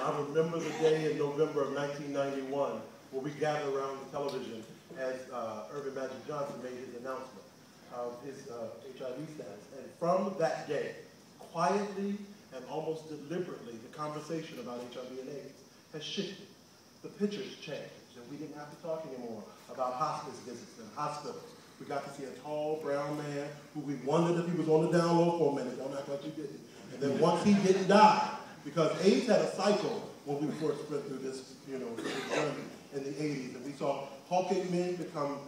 I remember the day in November of 1991 where we gathered around the television as Irvin Magic Johnson made his announcement of his HIV status. And from that day, quietly and almost deliberately, the conversation about HIV and AIDS has shifted. The pictures changed, and we didn't have to talk anymore about hospice visits and hospitals. We got to see a tall, brown man who we wondered if he was on the down low for a minute. Don't act like you didn't. And then once he didn't die, because AIDS had a cycle when we first went through this, journey in the 80s, and we saw hulking men become,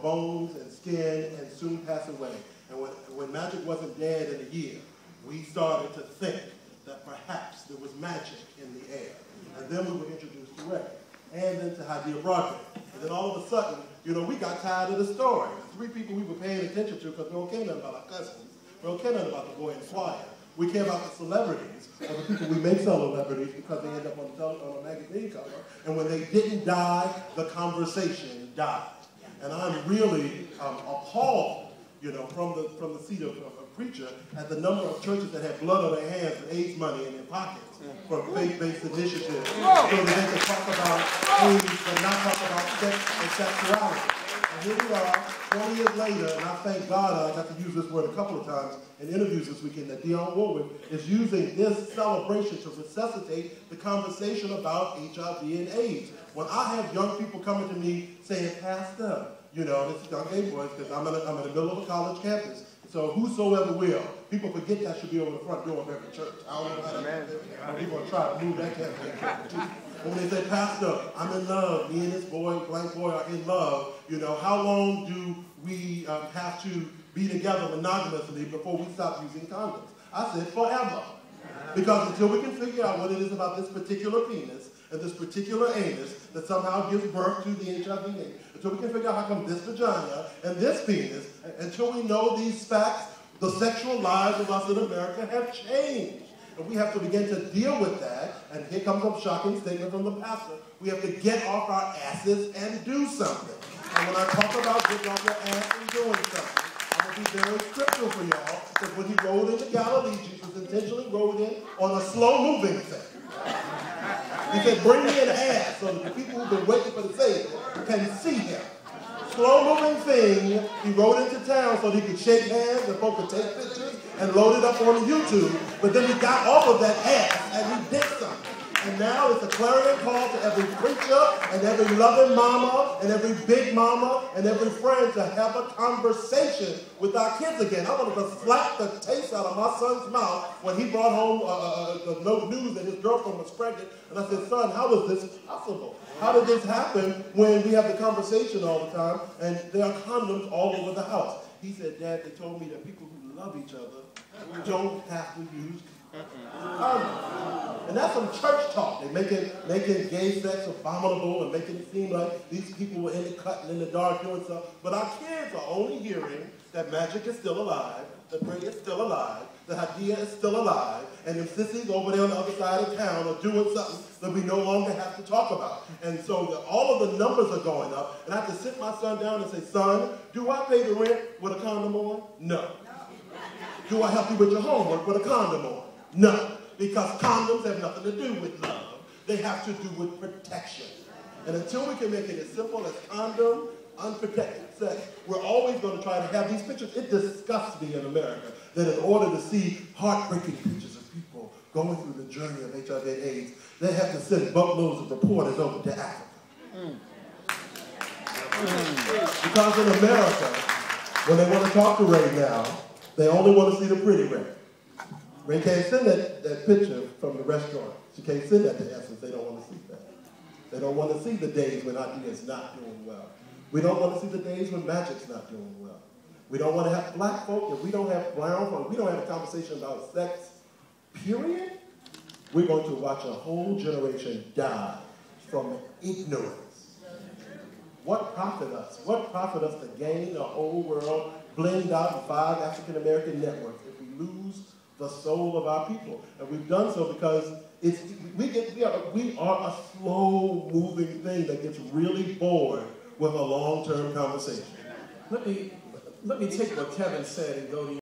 bones and skin and soon pass away. And when Magic wasn't dead in a year, we started to think that perhaps there was magic in the air. And then we were introduced to Ray, and then to Hadia Broadway. And then all of a sudden, we got tired of the story. The three people we were paying attention to, because we don't care nothing about our cousins, we don't care nothing about the boy in the choir. We care about the celebrities, or the people we make celebrities because they end up on a magazine cover. And when they didn't die, the conversation died. And I'm really appalled, from the seat of a preacher at the number of churches that have blood on their hands and AIDS money in their pockets for faith-based initiatives, so that they can talk about AIDS but not talk about sex and sexuality. And here we are, 20 years later, and I thank God I got to use this word a couple of times in interviews this weekend, that Dionne Warwick is using this celebration to resuscitate the conversation about HIV and AIDS. When I have young people coming to me saying, Pastor, this is young gay boys, because I'm in the middle of a college campus, so whosoever will, people forget that should be over the front door of every church. I don't know how that people are trying to move that campus. When they say, Pastor, I'm in love, me and this boy, blank boy are in love, how long do we have to be together monogamously before we stop using condoms? I said, forever. Because until we can figure out what it is about this particular penis and this particular anus that somehow gives birth to the HIV AIDS, until we can figure out how come this vagina and this penis, until we know these facts, the sexual lives of us in America have changed. And we have to begin to deal with that. And here comes a shocking statement from the pastor. We have to get off our asses and do something. And when I talk about getting off your ass and doing something, I'm going to be very scriptural for y'all, because when he rode into Galilee, Jesus intentionally rode in on a slow-moving thing. He said, bring me an ass so that the people who've been waiting for the Savior can see him. Slow-moving thing, he rode into town so that he could shake hands and folks could take pictures and load it up on YouTube. But then he got off of that ass and he did something. And now it's a clarion call to every preacher and every loving mama and every big mama and every friend to have a conversation with our kids again. I wanted to slap the taste out of my son's mouth when he brought home the news that his girlfriend was pregnant. And I said, son, how is this possible? How did this happen when we have the conversation all the time and there are condoms all over the house? He said, Dad, they told me that people who love each other don't have to use condoms. And that's some church talk. They're making gay sex abominable and making it seem like these people were in the cut and in the dark doing stuff. But our kids are only hearing that Magic is still alive, that Ray is still alive, that Hadia is still alive, and them sissies over there on the other side of town are doing something that we no longer have to talk about. And so all of the numbers are going up, and I have to sit my son down and say, son, do I pay the rent with a condom on? No. Do I help you with your homework with a condom on? No. Because condoms have nothing to do with love. They have to do with protection. And until we can make it as simple as condom, unprotected sex, we're always going to try to have these pictures. It disgusts me in America that in order to see heartbreaking pictures of people going through the journey of HIV and AIDS, they have to send boatloads of reporters over to Africa. Because in America, when they want to talk to Ray now, they only want to see the pretty Ray. Ray can't send that picture from the restaurant. She can't send that to Essence. They don't want to see that. They don't want to see the days when Hadia is not doing well. We don't want to see the days when Magic's not doing well. We don't want to have black folk, if we don't have brown folk, we don't have a conversation about sex, period, we're going to watch a whole generation die from ignorance. What profit us? What profit us to gain the whole world, blend out in 5 African-American networks if we lose the soul of our people? And we've done so because we are a slow-moving thing that gets really bored with a long-term conversation. Let me take what Kevin said and go to